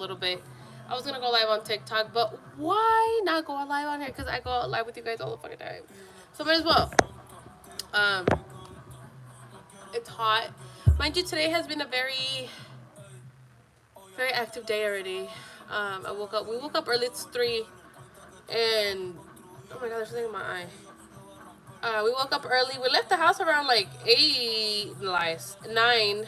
little bit. I was gonna go live on TikTok, but why not go live on here? Because I go live with you guys all the fucking time. So might as well. Um, it's hot. Mind you, today has been a very, very active day already. We woke up early, it's 3, and, oh my god, there's something in my eye. We woke up early. We left the house around like 9,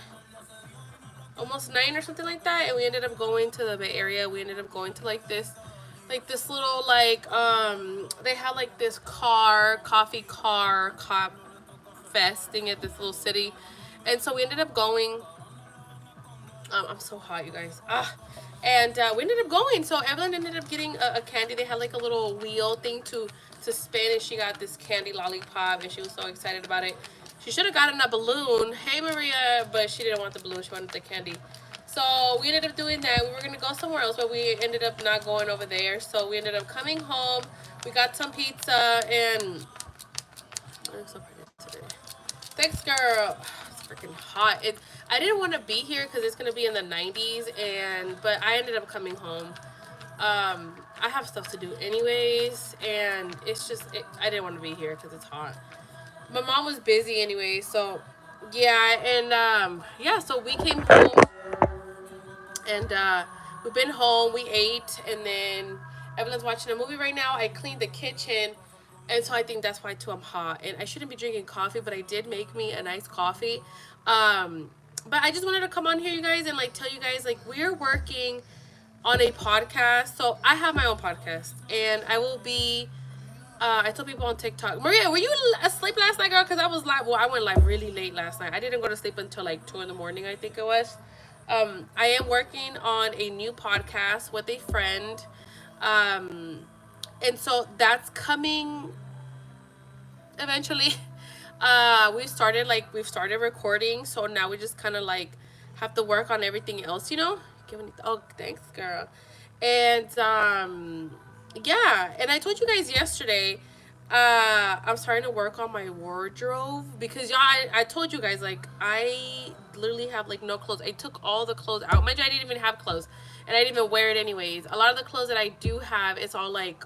almost 9 or something like that. And we ended up going to the Bay Area. We ended up going to like this little they had like this coffee car cop fest thing at this little city. And so we ended up going. I'm so hot, you guys. And we ended up going. So Evelyn ended up getting a candy. They had like a little wheel thing to spin, and she got this candy lollipop, and she was so excited about it. She should have gotten a balloon. Hey, Maria, but she didn't want the balloon. She wanted the candy. So we ended up doing that. We were going to go somewhere else, but we ended up not going over there. So we ended up coming home. We got some pizza, and I'm so pretty today. Thanks, girl. It's freaking hot. I didn't want to be here because it's going to be in the 90s, but I ended up coming home. I have stuff to do anyways, and it's just, I didn't want to be here because it's hot. My mom was busy anyway, so yeah, and yeah, so we came home, and we've been home, we ate, and then Evelyn's watching a movie right now. I cleaned the kitchen, and so I think that's why too I'm hot, and I shouldn't be drinking coffee, but I did make me a nice coffee. But I just wanted to come on here, you guys, and like tell you guys, like, we're working on a podcast. So I have my own podcast, and I will be I told people on TikTok, Maria, were you asleep last night, girl? Because I was live. Well, I went live really late last night. I didn't go to sleep until like 2 in the morning, I think it was. I am working on a new podcast with a friend, and so that's coming eventually. We've started recording, so now we just kind of like have to work on everything else, Oh, thanks, girl. And yeah, and I told you guys yesterday, I'm starting to work on my wardrobe because y'all, I told you guys, like, I literally have like no clothes. I took all the clothes out. Mind you, I didn't even have clothes, and I didn't even wear it anyways. A lot of the clothes that I do have, it's all like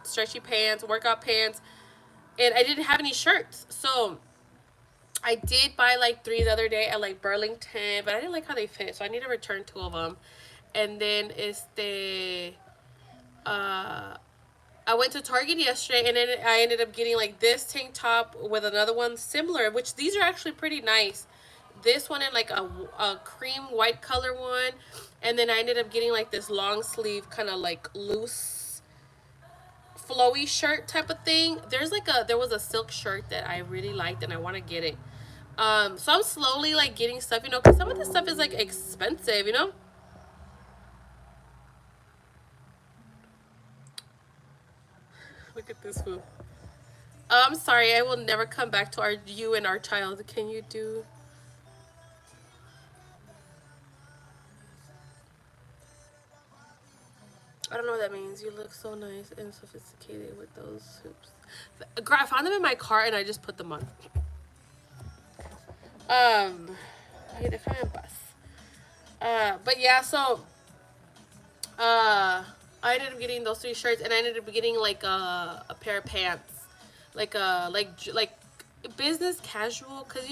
stretchy pants, workout pants, and I didn't have any shirts. So I did buy like 3 the other day at like Burlington, but I didn't like how they fit, so I need to return 2 of them. And then I went to Target yesterday, and then I ended up getting like this tank top with another one similar, which these are actually pretty nice. This one in like a cream white color one, and then I ended up getting like this long sleeve kind of like loose flowy shirt type of thing. There was a silk shirt that I really liked, and I want to get it. So I'm slowly like getting stuff, because some of the stuff is like expensive, Look at this food. I'm sorry, I will never come back to you and our child. Can you do? I don't know what that means. You look so nice and sophisticated with those hoops. Girl, I found them in my car and I just put them on. But yeah, so I ended up getting those 3 shirts, and I ended up getting like a pair of pants, like business casual, because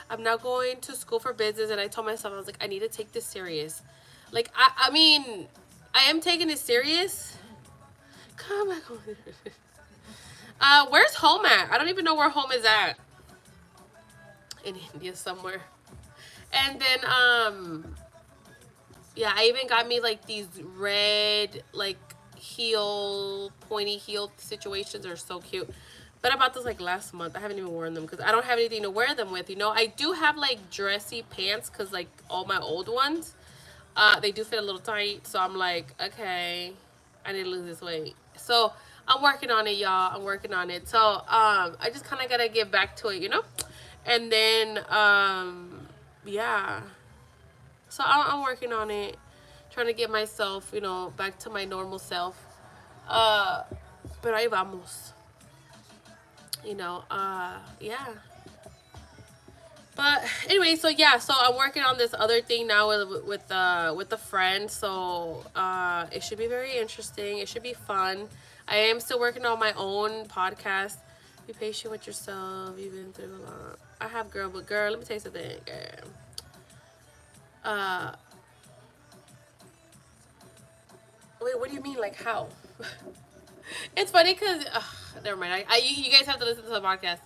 I'm now going to school for business, and I told myself, I was like, I need to take this serious. Like, I mean, I am taking it serious. Come back home. Where's home at? I don't even know where home is at. In India somewhere. And then yeah, I even got me like these red like pointy heel situations. Are so cute. But I bought those like last month. I haven't even worn them because I don't have anything to wear them with. I do have like dressy pants because like all my old ones, they do fit a little tight. So I'm like, okay, I need to lose this weight. So I'm working on it, y'all. I'm working on it. So I just kind of gotta get back to it, And then yeah. So I'm working on it, trying to get myself, back to my normal self. Pero ahí vamos. Yeah. But anyway, so yeah, so I'm working on this other thing now with a friend. So it should be very interesting. It should be fun. I am still working on my own podcast. Be patient with yourself. You've been through a lot. I have, girl, but girl, let me tell you something, girl. Uh, wait, what do you mean? Like how? It's funny because never mind. You guys have to listen to the podcast.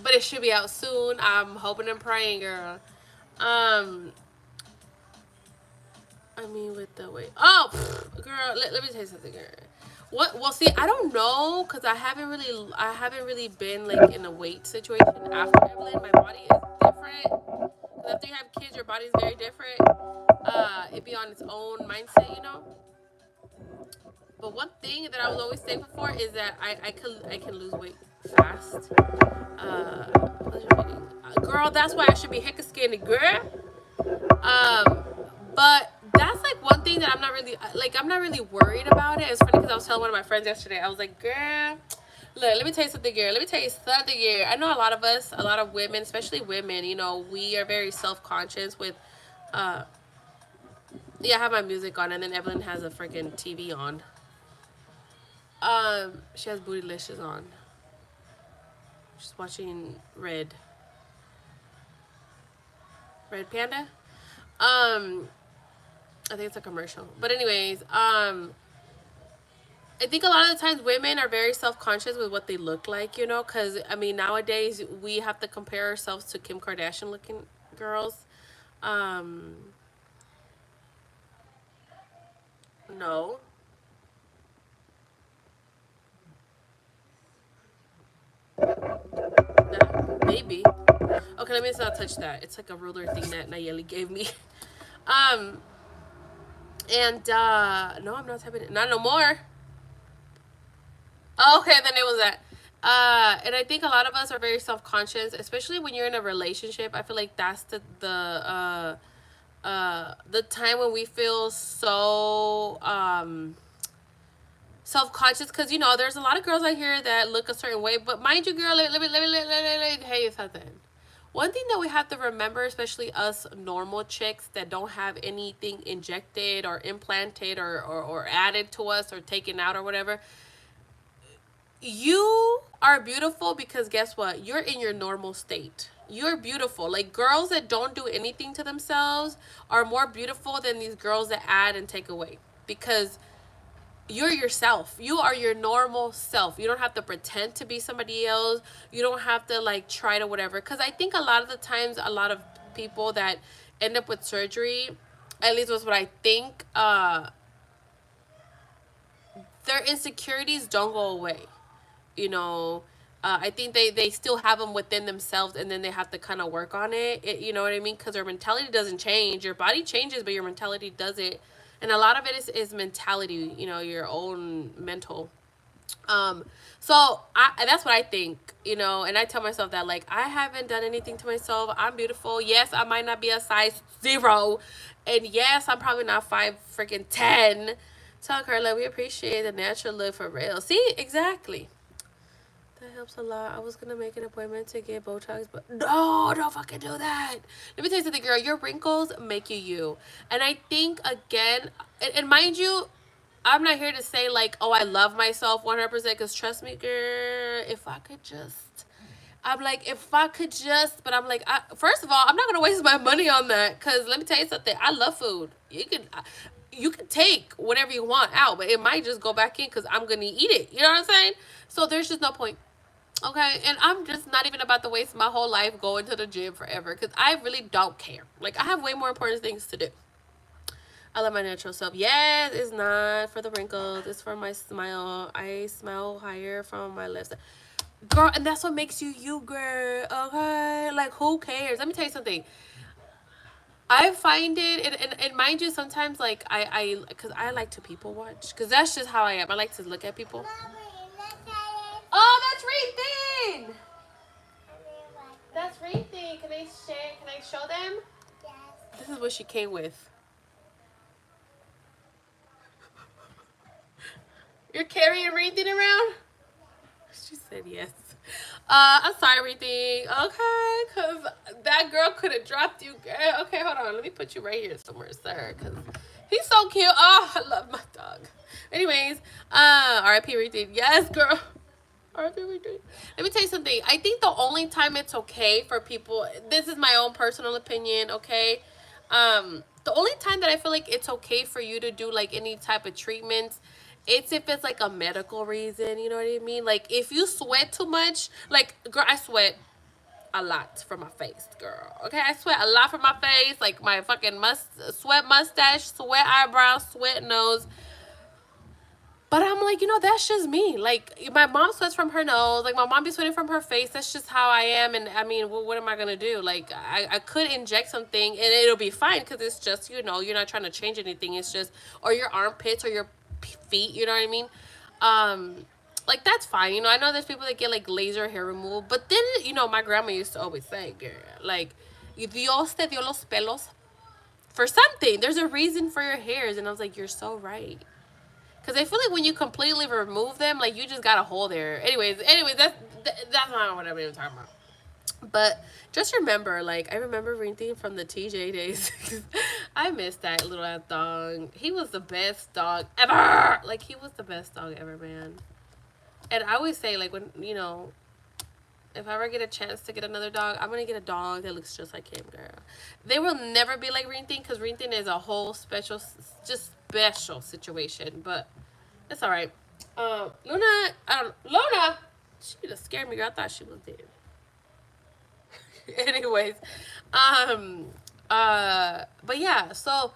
But it should be out soon. I'm hoping and praying, girl. Um, I mean, with the weight. Oh, girl, let me tell you something, girl. What? Well, see, I don't know, cause I haven't really been like in a weight situation after Evelyn. My body is different. Cause after you have kids, your body is very different. It be on its own mindset, you know. But one thing that I was always thankful for is that I can lose weight fast. Girl, that's why I should be hecka skinny, girl. But that's like one thing that I'm not really worried about it. It's funny because I was telling one of my friends yesterday. I was like, girl, look, let me tell you something, girl. Let me tell you something, girl. I know a lot of us, a lot of women, especially women, you know, we are very self-conscious with, uh, yeah, I have my music on, and then Evelyn has a freaking TV on. She has Bootylicious on. She's watching Red Panda. I think it's a commercial. But anyways, I think a lot of the times women are very self-conscious with what they look like, you know, because I mean nowadays we have to compare ourselves to Kim Kardashian looking girls. Um, no, maybe. Okay, let me just not touch that. It's like a ruler thing that Nayeli gave me. Um, and no, I'm not typing it. Not no more. Okay, then it was that. And I think a lot of us are very self-conscious, especially when you're in a relationship. I feel like that's the time when we feel so self-conscious, because you know there's a lot of girls out here that look a certain way, but mind you, girl, let me tell you something. One thing that we have to remember, especially us normal chicks that don't have anything injected or implanted or added to us or taken out or whatever, you are beautiful because guess what? You're in your normal state. You're beautiful. Like girls that don't do anything to themselves are more beautiful than these girls that add and take away, because you're yourself. You are your normal self. You don't have to pretend to be somebody else. You don't have to like try to whatever. Because I think a lot of the times, a lot of people that end up with surgery, at least was what I think, their insecurities don't go away. You know, I think they still have them within themselves, and then they have to kind of work on you know what I mean, because their mentality doesn't change. Your body changes, but your mentality doesn't. And a lot of it is mentality, you know, your own mental. um that's what I think, you know. And I tell myself that, like, I haven't done anything to myself. I'm beautiful. Yes, I might not be a size 0, and yes, I'm probably not 5 freaking 10. Tell Carla we appreciate the natural look for real. See, exactly. That helps a lot. I was gonna make an appointment to get Botox, but no, don't fucking do that. Let me tell you something, girl. Your wrinkles make you. And I think, again, and mind you, I'm not here to say, like, oh, I love myself 100%, because trust me, girl, if I could just. I'm like, if I could just, but I'm like, first of all, I'm not gonna waste my money on that, because let me tell you something. I love food. You can take whatever you want out, but it might just go back in because I'm gonna eat it. You know what I'm saying? So there's just no point. Okay, and I'm just not even about to waste my whole life going to the gym forever, because I really don't care. Like, I have way more important things to do. I love my natural self. Yes, it's not for the wrinkles. It's for my smile. I smile higher from my lips. Girl, and that's what makes you, girl. Okay? Like, who cares? Let me tell you something. I find it, and mind you, sometimes, like, because I like to people watch. Because that's just how I am. I like to look at people. Oh, that's right then. That's right thing. Can I share? Can I show them? Yes. This is what she came with. You're carrying everything around? She said yes. I'm sorry, everything. Okay, because that girl could have dropped you. Girl. Okay, hold on. Let me put you right here somewhere, sir, because he's so cute. Oh, I love my dog. Anyways, R.I.P. everything. Yes, girl. R.I.P. everything. Let me tell you something. I think the only time it's okay for people, this is my own personal opinion, okay? The only time that I feel like it's okay for you to do like any type of treatments, it's if it's like a medical reason, you know what I mean? Like if you sweat too much, like girl, I sweat a lot from my face, girl. Okay, I sweat a lot from my face, like my fucking sweat mustache, sweat eyebrows, sweat nose. But I'm like, that's just me. Like, my mom sweats from her nose. Like, my mom be sweating from her face. That's just how I am. And, I mean, what am I going to do? Like, I could inject something and it'll be fine because it's just, you're not trying to change anything. It's just, or your armpits or your feet, you know what I mean? Like, that's fine. I know there's people that get, like, laser hair removal. But then, my grandma used to always say, girl, like, Dios te dio los pelos for something. There's a reason for your hairs. And I was like, you're so right. Because I feel like when you completely remove them, like, you just got a hole there. Anyways, that's not what I'm even talking about. But just remember, like, I remember reading from the TJ days. I miss that little ass dog. He was the best dog ever. Like, he was the best dog ever, man. And I always say, like, when, if I ever get a chance to get another dog, I'm going to get a dog that looks just like him, girl. They will never be like Rintin because Rintin is a whole special situation. But it's all right. Luna, she just scared me, girl. I thought she was dead. Anyways, but yeah, so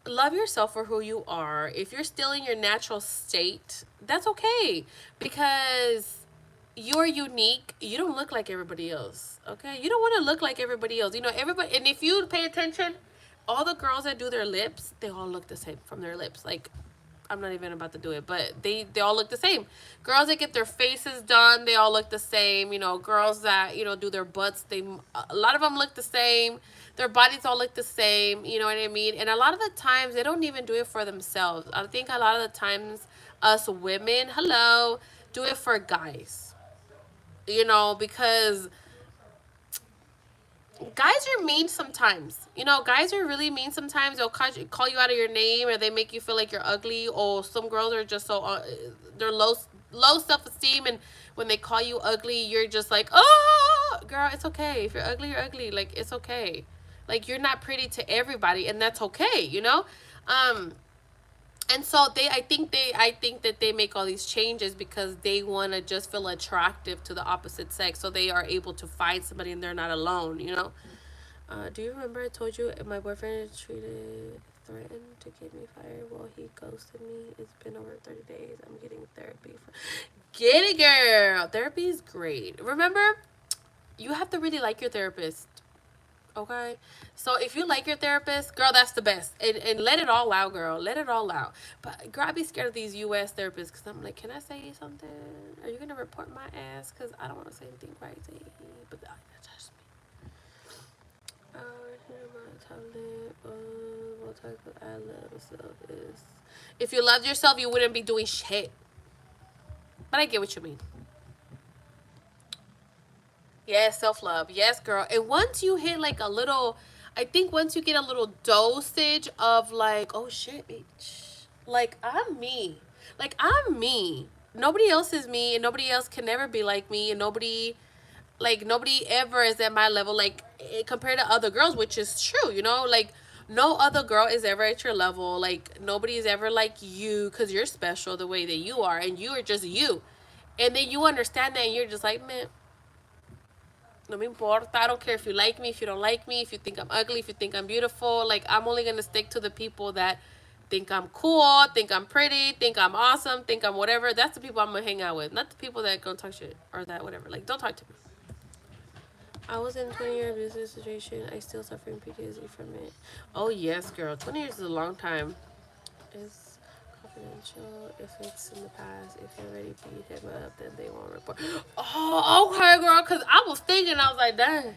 love yourself for who you are. If you're still in your natural state, that's okay because you're unique. You don't look like everybody else, okay? You don't want to look like everybody else. Everybody, and if you pay attention, all the girls that do their lips, they all look the same from their lips. Like, I'm not even about to do it, but they all look the same. Girls that get their faces done, they all look the same. Girls that, do their butts, a lot of them look the same. Their bodies all look the same, you know what I mean? And a lot of the times, they don't even do it for themselves. I think a lot of the times, us women, do it for guys. Because guys are mean sometimes. Guys are really mean sometimes. They'll call you out of your name, or they make you feel like you're ugly. Or some girls are just so they're low self-esteem, and when they call you ugly, you're just like, oh, girl, it's okay. If you're ugly, you're ugly. Like, it's okay. Like, you're not pretty to everybody, and that's okay. And so I think that they make all these changes because they want to just feel attractive to the opposite sex, so they are able to find somebody and they're not alone. Do you remember I told you my boyfriend threatened to get me fired? Well, he ghosted me. It's been over 30 days. I'm getting therapy. Get it, girl. Therapy is great. Remember, you have to really like your therapist. Okay, so if you like your therapist, girl, that's the best. And let it all out, girl. Let it all out. But girl, I be scared of these U.S. therapists because I'm like, can I say something? Are you gonna report my ass? Because I don't want to say anything crazy. But that's me. If you loved yourself, you wouldn't be doing shit. But I get what you mean. Yes, self-love. Yes, girl. And once you hit like I think once you get a little dosage of like, oh shit, bitch. Like, I'm me. Like, I'm me. Nobody else is me, and nobody else can never be like me, and nobody ever is at my level, like, compared to other girls, which is true, like, no other girl is ever at your level. Like, nobody is ever like you because you're special the way that you are, and you are just you. And then you understand that, and you're just like, man, no me importa. I don't care if you like me, if you don't like me, if you think I'm ugly, if you think I'm beautiful. Like, I'm only going to stick to the people that think I'm cool, think I'm pretty, think I'm awesome, think I'm whatever. That's the people I'm going to hang out with. Not the people that go talk shit or that whatever. Like, don't talk to me. I was in a 20-year abusive situation. I still suffering PTSD from it. Oh, yes, girl. 20 years is a long time. It's confidential if it's in the past. If you already beat him up, then they won't report. Oh, okay, girl. Because I was thinking, I was like, dang.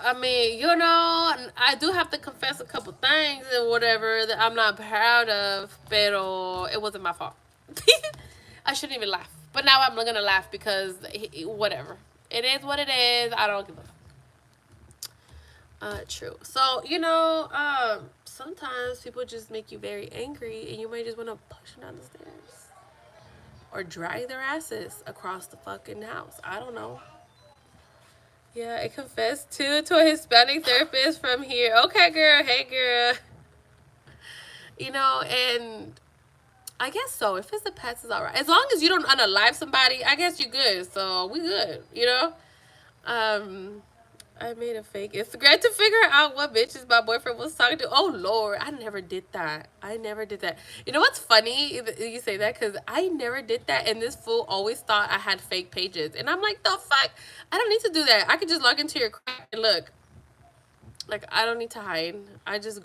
I mean, I do have to confess a couple things and whatever that I'm not proud of, pero it wasn't my fault. I shouldn't even laugh. But now I'm gonna laugh because whatever. It is what it is. I don't give a true. So, sometimes people just make you very angry and you might just want to push them down the stairs. Or drag their asses across the fucking house. I don't know. Yeah, I confessed to a Hispanic therapist from here. Okay, girl. Hey, girl. And I guess so. If it's the pets, it's alright. As long as you don't unalive somebody, I guess you're good. So we good. Um, I made a fake Instagram to figure out what bitches my boyfriend was talking to. Oh Lord, I never did that. I never did that. You know what's funny? You say that because I never did that, and this fool always thought I had fake pages, and I'm like, the fuck? I don't need to do that. I could just log into your crap and look. Like, I don't need to hide. I'll just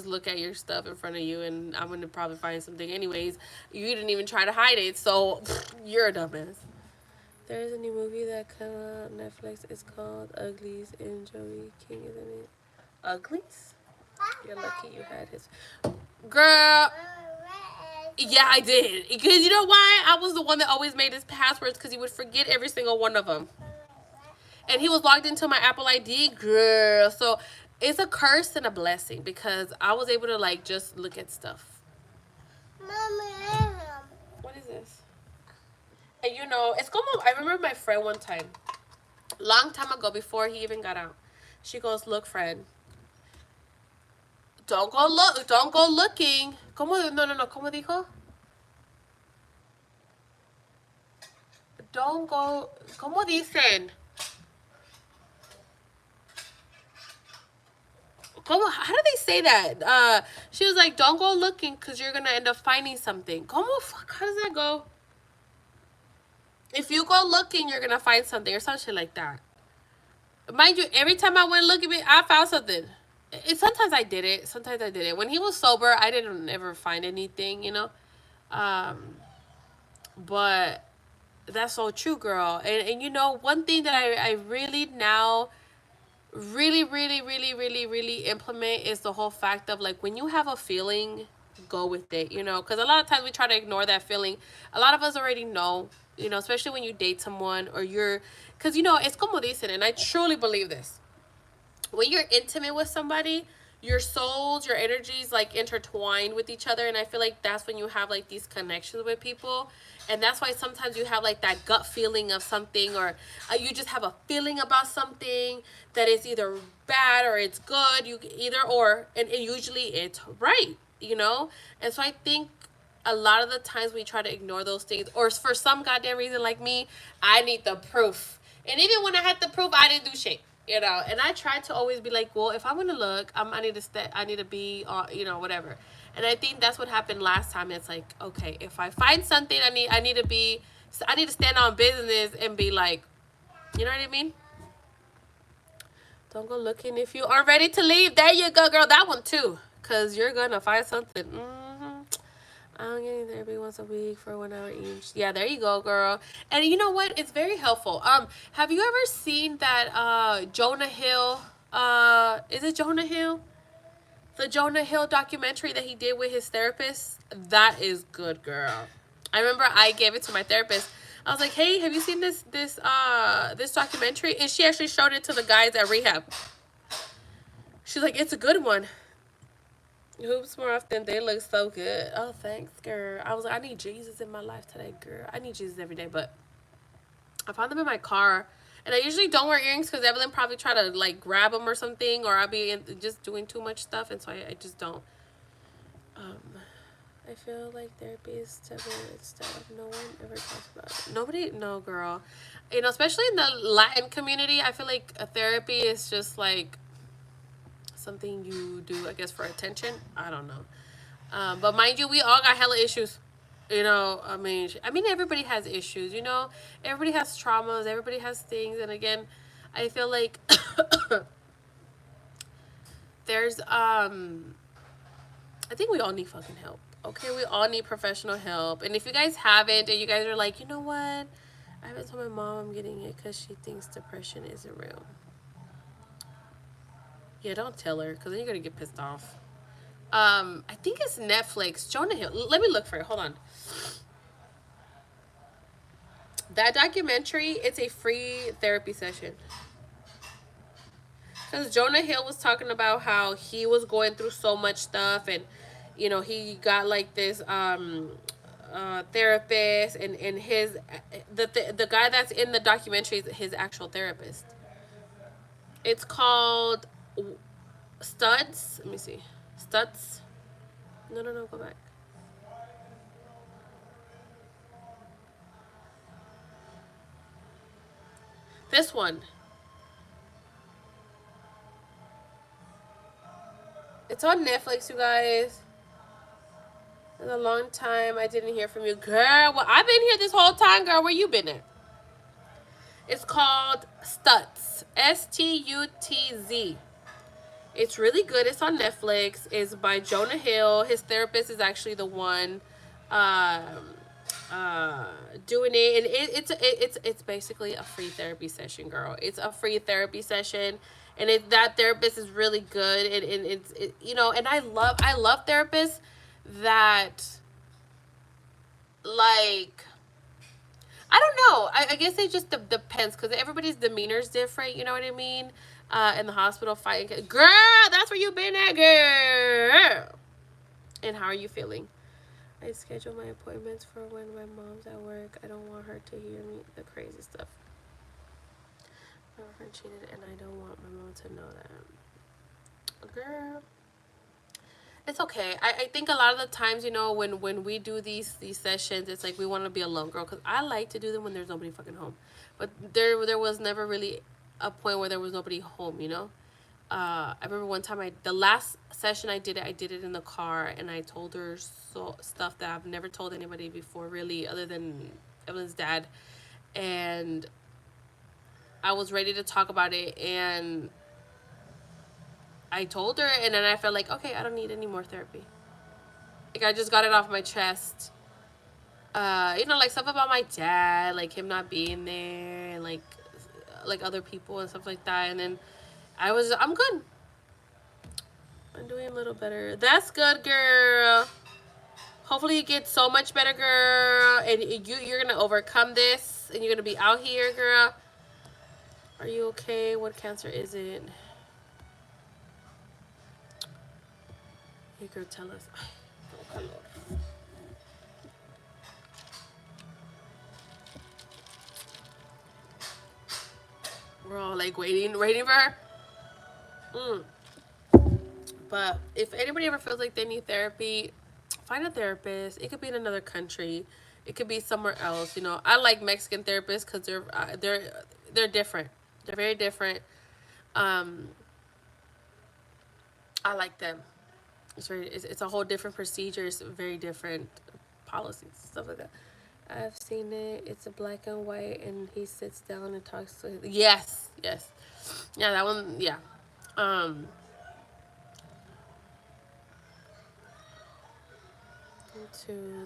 look at your stuff in front of you, and I'm gonna probably find something anyways. You didn't even try to hide it, so you're a dumbass. There is a new movie that came out on Netflix. It's called Uglies, and Joey King is in it. Uglies? You're lucky you had his. Girl. Yeah, I did. Because you know why? I was the one that always made his passwords because he would forget every single one of them. And he was logged into my Apple ID, girl. So it's a curse and a blessing because I was able to like just look at stuff. Mommy. What is this? And it's como, I remember my friend one time, long time ago before he even got out. She goes, look, friend, don't go looking. ¿Cómo? No. ¿Cómo dijo? Don't go. ¿Cómo dicen? How do they say that? She was like, don't go looking because you're going to end up finding something. ¿Cómo? Fuck, how does that go? If you go looking, you're going to find something or some shit like that. Mind you, every time I went looking, I found something. Sometimes I did it. Sometimes I did it. When he was sober, I didn't ever find anything, But that's so true, girl. And one thing that I really now really, really, really, really, really implement is the whole fact of like when you have a feeling, go with it, because a lot of times we try to ignore that feeling. A lot of us already know, especially when you date someone or because it's como dicen, and I truly believe this. When you're intimate with somebody, your souls, your energies like intertwined with each other, and I feel like that's when you have like these connections with people. And that's why sometimes you have like that gut feeling of something, or you just have a feeling about something that is either bad or it's good. You either or, and usually it's right, and so I think a lot of the times we try to ignore those things, or for some goddamn reason like me, I need the proof. And even when I had the proof, I didn't do shit. And I tried to always be like, well, if I'm gonna look, I need to be, whatever. And I think that's what happened last time. It's like, okay, if I find something, I need to stand on business and be like, you know what I mean? Don't go looking if you aren't ready to leave. There you go, girl. That one too, cause you're gonna find something. I'm getting therapy once a week for 1 hour each. Yeah, there you go, girl. And you know what? It's very helpful. Have you ever seen that Jonah Hill? Is it Jonah Hill? The Jonah Hill documentary that he did with his therapist. That is good, girl. I remember I gave it to my therapist. I was like, hey, have you seen this documentary? And she actually showed it to the guys at rehab. She's like, it's a good one. Hoops more often. They look so good. Oh, thanks, girl. I was like, I need Jesus in my life today, girl. I need Jesus every day. But I found them in my car. And I usually don't wear earrings because Evelyn probably try to like grab them or something. Or I'll be just doing too much stuff. And so I just don't. I feel like therapy is taboo stuff. No one ever talks about it. Nobody, no, girl. Especially in the Latin community, I feel like a therapy is just like something you do, I guess, for attention. I don't know. But mind you, we all got hella issues. I mean, everybody has issues. Everybody has traumas. Everybody has things. And again, I feel like there's I think we all need fucking help. Okay, we all need professional help. And if you guys haven't, and you guys are like, you know what, I haven't told my mom I'm getting it because she thinks depression isn't real. Yeah, don't tell her, because then you're going to get pissed off. I think it's Netflix. Jonah Hill. Let me look for it. Hold on. That documentary, it's a free therapy session. Because Jonah Hill was talking about how he was going through so much stuff, and he got like this therapist, and his the guy that's in the documentary is his actual therapist. It's called Studs. Let me see. Studs. No, no, no. Go back. This one. It's on Netflix, you guys. It's a long time I didn't hear from you. Girl, well, I've been here this whole time, girl. Where you been at? It's called Stutz. STUTZ. It's really good. It's on Netflix. It's by Jonah Hill. His therapist is actually the one doing it, and it's basically a free therapy session, girl. It's a free therapy session, and that therapist is really good, and and I love therapists that, like, I don't know. I guess it just depends, because everybody's demeanor is different. You know what I mean? In the hospital fighting, girl, that's where you been at, girl. And how are you feeling? I schedule my appointments for when my mom's at work. I don't want her to hear me the crazy stuff. My friend cheated, and I don't want my mom to know that. Girl, it's okay. I think a lot of the times, when we do these sessions, it's like we want to be alone, girl. Because I like to do them when there's nobody fucking home. But there was never really a point where there was nobody home, I remember one time the last session I did it in the car, and I told her stuff that I've never told anybody before, really, other than Evelyn's dad. And I was ready to talk about it, and I told her, and then I felt like, okay, I don't need any more therapy. Like, I just got it off my chest. Like stuff about my dad, like him not being there, and like other people and stuff like that. And then I'm good. I'm doing a little better. That's good, girl. Hopefully you get so much better, girl. And you're gonna overcome this, and you're gonna be out here, girl. Are you okay? What cancer is it? Hey, girl, tell us. Oh, Lord. We're all like waiting for her. But if anybody ever feels like they need therapy, find a therapist. It could be in another country. It could be somewhere else. I like Mexican therapists because they're different. They're very different. I like them. It's a whole different procedure. It's very different policies, stuff like that. I've seen it. It's a black and white, and he sits down and talks to. Yes. Yeah, that one. Yeah.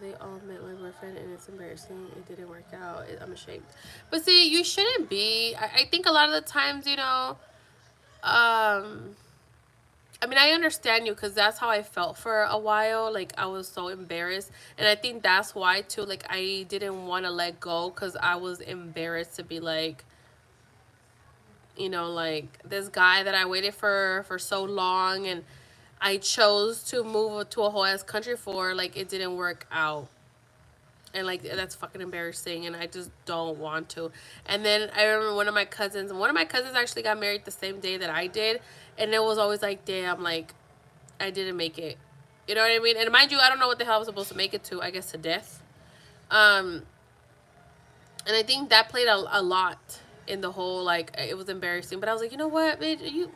They all met my boyfriend, and it's embarrassing. It didn't work out. I'm ashamed. But see, you shouldn't be. I think a lot of the times, I mean, I understand you, because that's how I felt for a while. Like, I was so embarrassed. And I think that's why, too, like, I didn't want to let go, because I was embarrassed to be like, like, this guy that I waited for so long, and I chose to move to a whole ass country for, like, it didn't work out. And, like, that's fucking embarrassing, and I just don't want to. And then I remember one of my cousins actually got married the same day that I did, and it was always like, damn, like, I didn't make it. You know what I mean? And mind you, I don't know what the hell I was supposed to make it to. I guess to death. And I think that played a lot in the whole, like, it was embarrassing. But I was like, you know what, bitch,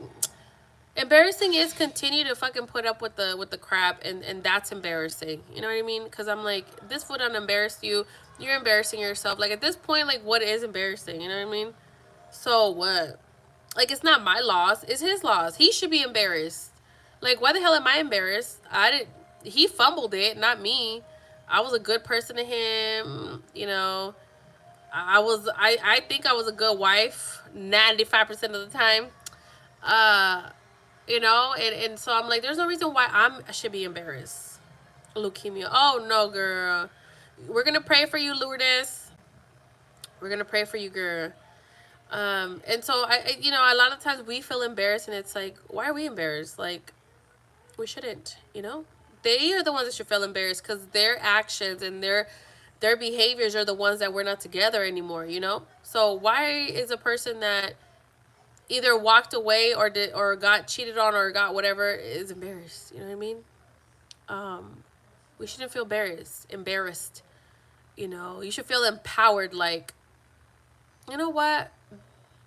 embarrassing is continue to fucking put up with the crap, and that's embarrassing. You know what I mean? Because I'm like, this would not embarrass you. You're embarrassing yourself. Like, at this point, like, what is embarrassing? You know what I mean? So what? Like, it's not my loss. It's his loss. He should be embarrassed. Like, why the hell am I embarrassed? He fumbled it, not me. I was a good person to him. I think I was a good wife 95% of the time. And so I'm like, there's no reason why I should be embarrassed. Leukemia. Oh, no, girl. We're going to pray for you, Lourdes. We're gonna pray for you, girl. And so you know, a lot of times we feel embarrassed, and it's like, why are we embarrassed? Like, we shouldn't, you know? They are the ones that should feel embarrassed because their actions and their behaviors are the ones that we're not together anymore, you know? So why is a person that either walked away or did or got cheated on or got whatever is embarrassed? You know what I mean? We shouldn't feel embarrassed. You know, you should feel empowered, like, you know what?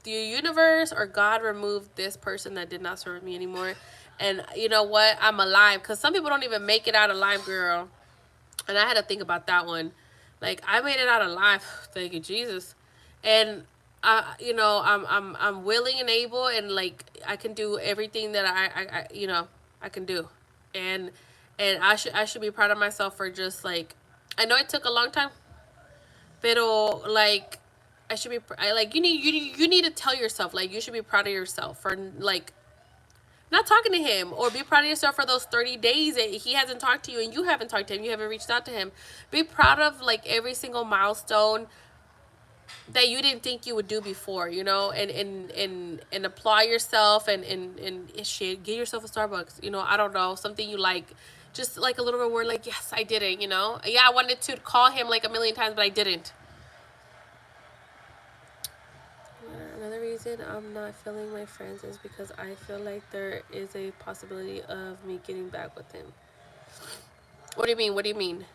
The universe or God removed this person that did not serve me anymore. And you know what? I'm alive. Because some people don't even make it out alive, girl. And I had to think about that one. Like, I made it out alive. Thank you, Jesus. And you know, I'm willing and able, and like I can do everything that I you know, I can do. And I should be proud of myself for just like, I know it took a long time, pero like I should be like, you need to tell yourself, like, you should be proud of yourself for like not talking to him, or be proud of yourself for those 30 days that he hasn't talked to you and you haven't talked to him, you haven't reached out to him. Be proud of like every single milestone that you didn't think you would do before, you know, and apply yourself, and shit, get yourself a Starbucks, you know, I don't know, something you like, just like a little reward, like, yes, I did it, you know. Yeah, I wanted to call him like a million times, but I didn't. Another reason I'm not feeling my friends is because I feel like there is a possibility of me getting back with him. What do you mean? What do you mean?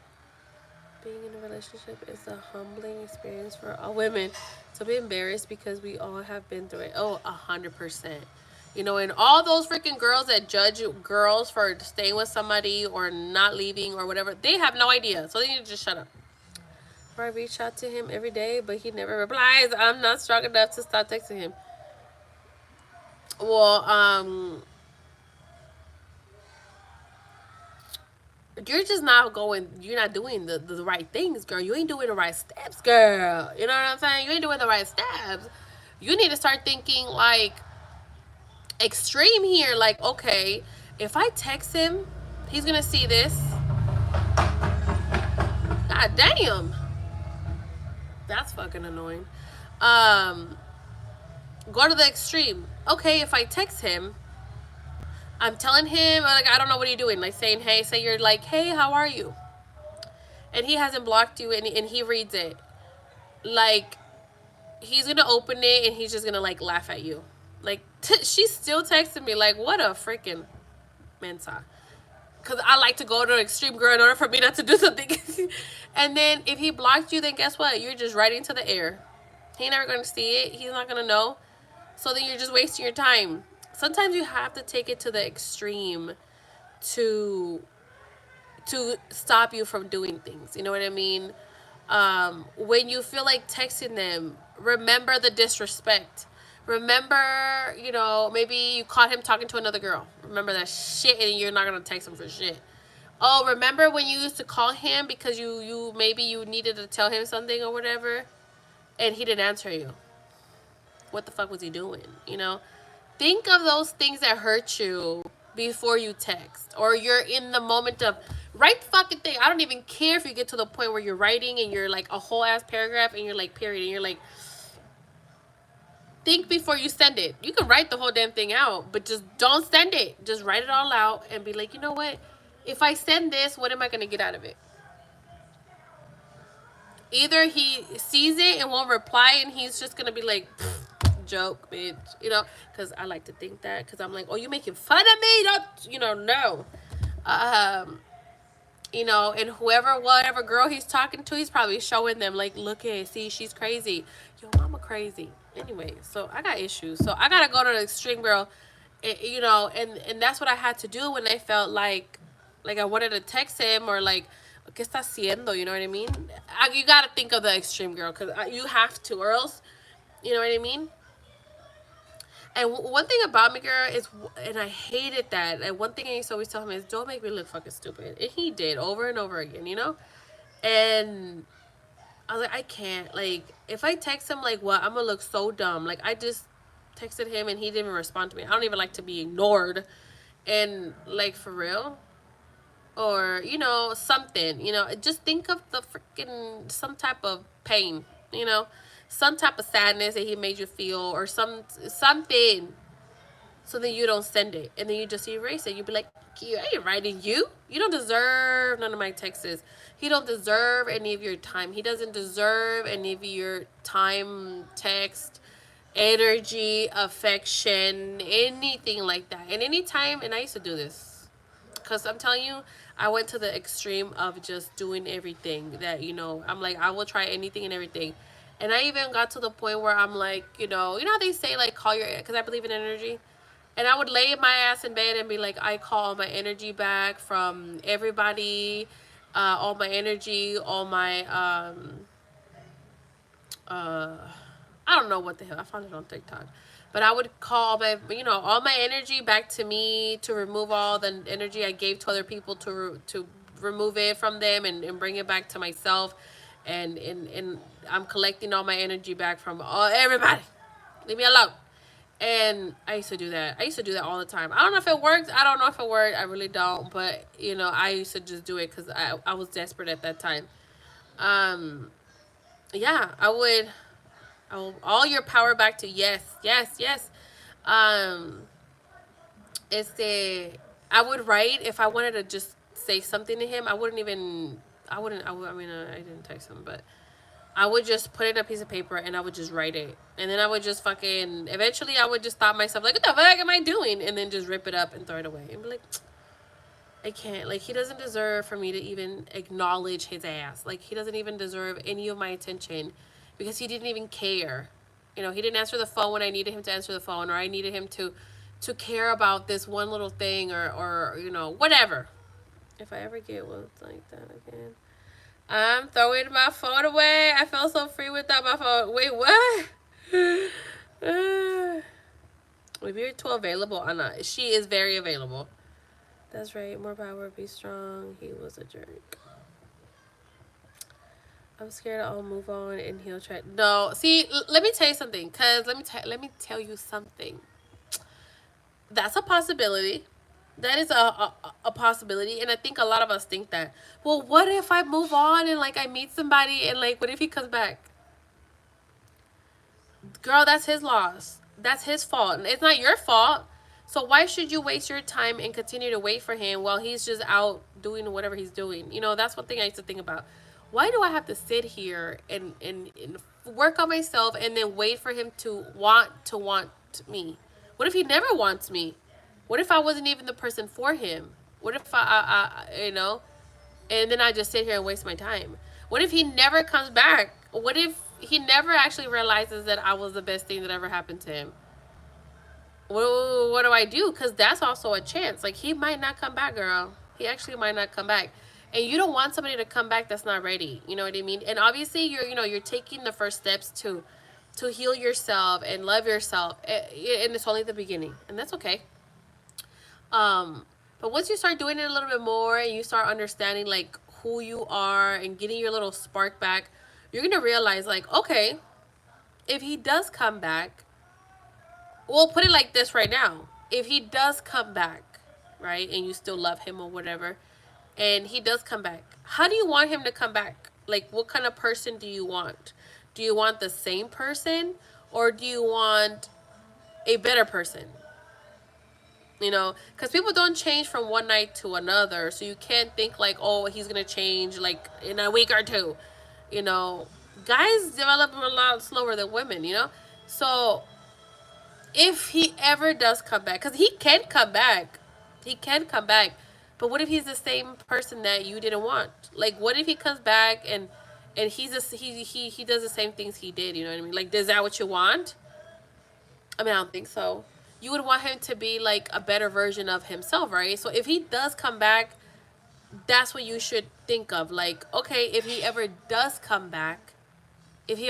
Being in a relationship is a humbling experience for all women. So be embarrassed because we all have been through it. Oh, 100%. You know, and all those freaking girls that judge girls for staying with somebody or not leaving or whatever, they have no idea. So they need to just shut up. I reach out to him every day, but he never replies. I'm not strong enough to stop texting him. Well, you're just not going, you're not doing the right things, girl. You ain't doing the right steps, girl. You know what I'm saying? You ain't doing the right steps. You need to start thinking like extreme here. Like, okay, if I text him, he's gonna see this. God damn. That's fucking annoying. Go to the extreme. Okay, if I text him, I'm telling him, like, I don't know what you're doing. Like, saying, hey, say you're like, hey, how are you? And he hasn't blocked you, and he reads it. Like, he's going to open it, and he's just going to, like, laugh at you. Like, she's still texting me, like, what a freaking mensa. Because I like to go to an extreme, girl, in order for me not to do something. And then if he blocked you, then guess what? You're just right into the air. He ain't never going to see it. He's not going to know. So then you're just wasting your time. Sometimes you have to take it to the extreme to stop you from doing things. You know what I mean? When you feel like texting them, remember the disrespect. Remember, you know, maybe you caught him talking to another girl. Remember that shit, and you're not gonna text him for shit. Oh, remember when you used to call him because you maybe you needed to tell him something or whatever, and he didn't answer you. What the fuck was he doing? You know? Think of those things that hurt you before you text, or you're in the moment of write the fucking thing. I don't even care if you get to the point where you're writing and you're like a whole ass paragraph and you're like period and you're like, think before you send it. You can write the whole damn thing out, but just don't send it. Just write it all out and be like, you know what? If I send this, what am I going to get out of it? Either he sees it and won't reply and he's just going to be like, joke, bitch, you know, because I like to think that, because I'm like, oh, you making fun of me? Don't, you know, no. You know, and whatever girl he's talking to, he's probably showing them, like, look at, see, she's crazy. Yo, mama crazy. Anyway, so I got issues. So I got to go to the extreme, girl. You know, and that's what I had to do when I felt like I wanted to text him, or like, ¿qué está haciendo? You know what I mean? You got to think of the extreme, girl, because you have to, or else, you know what I mean? And one thing about me, girl, is, and I hated that, and one thing I used to always tell him is, don't make me look fucking stupid. And he did, over and over again, you know? And I was like, I can't. Like, if I text him, like, what? I'm going to look so dumb. Like, I just texted him, and he didn't even respond to me. I don't even like to be ignored. And, like, for real? Or, you know, something. You know, just think of the freaking, some type of pain, you know? some type of sadness that he made you feel, or something, so then you don't send it, and then you just erase it. You be like, I ain't writing you. You don't deserve none of my texts. He don't deserve any of your time. He doesn't deserve any of your time, text, energy, affection, anything like that. And anytime, and I used to do this, because I'm telling you, I went to the extreme of just doing everything that, I'm like, I will try anything and everything. And I even got to the point where I'm like, how they say, like, call your, because I believe in energy. And I would lay my ass in bed and be like, I call my energy back from everybody, all my energy, all my, I don't know what the hell. I found it on TikTok. But I would call my, all my energy back to me, to remove all the energy I gave to other people, to remove it from them, and bring it back to myself. And I'm collecting all my energy back from everybody. Leave me alone. And I used to do that. I used to do that all the time. I don't know if it worked. I don't know if it worked. I really don't. But, I used to just do it because I was desperate at that time. Yeah, I will all your power back to yes, yes, yes. I would write, if I wanted to just say something to him. I didn't text him, but I would just put it in a piece of paper and I would just write it. And then I would just eventually I would just stop myself, like, what the fuck am I doing? And then just rip it up and throw it away. And be like, I can't. Like, he doesn't deserve for me to even acknowledge his ass. Like, he doesn't even deserve any of my attention because he didn't even care. He didn't answer the phone when I needed him to answer the phone, or I needed him to care about this one little thing, or whatever. If I ever get one like that again, I'm throwing my phone away. I feel so free without my phone. Wait, what? If you're too available, Anna. She is very available. That's right. More power. Be strong. He was a jerk. I'm scared I'll move on and he'll try. No. See, let me tell you something. Let me tell you something. That's a possibility. That is a possibility. And I think a lot of us think that. Well, what if I move on and, like, I meet somebody and, like, what if he comes back? Girl, that's his loss. That's his fault. It's not your fault. So why should you waste your time and continue to wait for him while he's just out doing whatever he's doing? That's one thing I used to think about. Why do I have to sit here and work on myself and then wait for him to want me? What if he never wants me? What if I wasn't even the person for him? What if and then I just sit here and waste my time? What if he never comes back? What if he never actually realizes that I was the best thing that ever happened to him? What do I do? Because that's also a chance. Like, he might not come back, girl. He actually might not come back. And you don't want somebody to come back that's not ready. You know what I mean? And obviously, you're taking the first steps to heal yourself and love yourself. And it's only the beginning. And that's okay. But once you start doing it a little bit more and you start understanding, like, who you are and getting your little spark back, you're going to realize, like, okay, if he does come back, we'll put it like this right now. If he does come back, right, and you still love him or whatever, and he does come back, how do you want him to come back? Like, what kind of person do you want? Do you want the same person, or do you want a better person? Because people don't change from one night to another, so you can't think like, oh, he's gonna change like in a week or two. Guys develop a lot slower than women. So if he ever does come back, because he can come back, but what if he's the same person that you didn't want? Like, what if he comes back and he does the same things he did? You know what I mean? Like, is that what you want? I mean, I don't think so. You would want him to be like a better version of himself, right? So if he does come back, that's what you should think of. Like, okay, if he ever does come back, and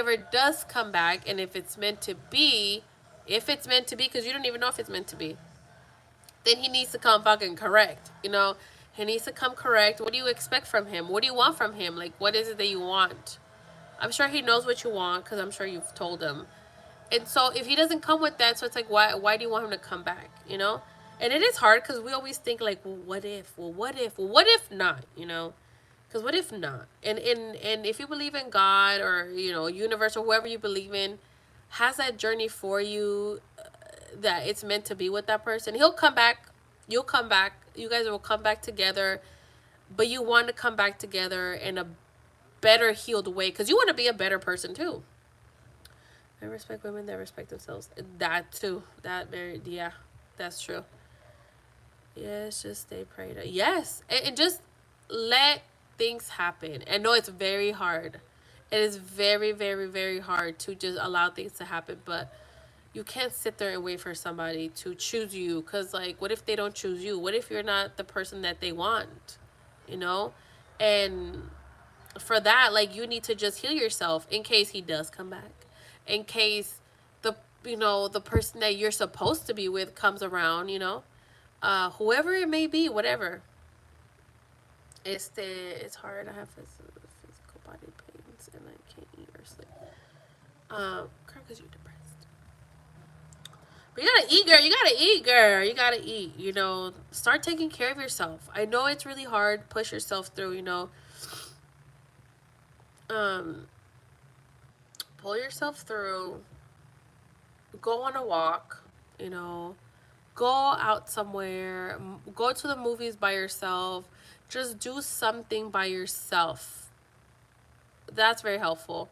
if it's meant to be, because you don't even know if it's meant to be, then he needs to come fucking correct. He needs to come correct. What do you expect from him? What do you want from him? Like, what is it that you want? I'm sure he knows what you want, because I'm sure you've told him. And so if he doesn't come with that, so it's like, why do you want him to come back? And it is hard, because we always think like, well, what if? Well, what if? Well, what if not? Because what if not? And if you believe in God, or you know, universe, or whoever you believe in, has that journey for you, that it's meant to be with that person, he'll come back. You'll come back. You guys will come back together. But you want to come back together in a better healed way, because you want to be a better person too. I respect women that respect themselves. That too. That very, yeah, that's true. Yes, just stay prayed up. Yes, and just let things happen. I know it's very hard. It is very, very, very hard to just allow things to happen, but you can't sit there and wait for somebody to choose you. Because, like, what if they don't choose you? What if you're not the person that they want? You know? And for that, like, you need to just heal yourself in case he does come back. In case the, you know, the person that you're supposed to be with comes around, you know? Whoever it may be, whatever. It's hard. I have physical body pains and I can't eat or sleep. Because you're depressed. But you gotta eat, girl. You gotta eat, girl. You gotta eat. You know, start taking care of yourself. I know it's really hard. Push yourself through. You know, pull yourself through. Go on a walk. You know, go out somewhere. Go to the movies by yourself. Just do something by yourself. That's very helpful.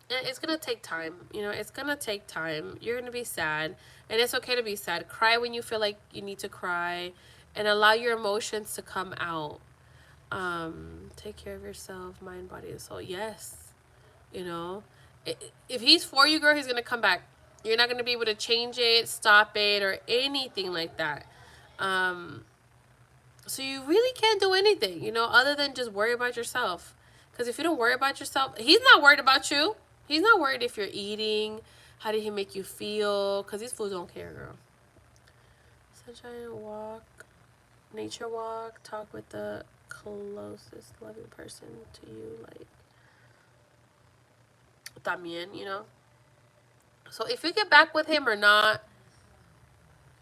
It's gonna take time. You know, it's gonna take time. You're gonna be sad, and it's okay to be sad. Cry when you feel like you need to cry, and allow your emotions to come out. Take care of yourself, mind, body, and soul. Yes, you know, if he's for you, girl, he's gonna come back. You're not gonna be able to change it, stop it, or anything like that. So you really can't do anything, you know, other than just worry about yourself. Because if you don't worry about yourself, he's not worried about you. He's not worried if you're eating. How did he make you feel? Because these fools don't care, girl. Sunshine walk, nature walk, talk with the closest loving person to you, like también, you know. So if you get back with him or not,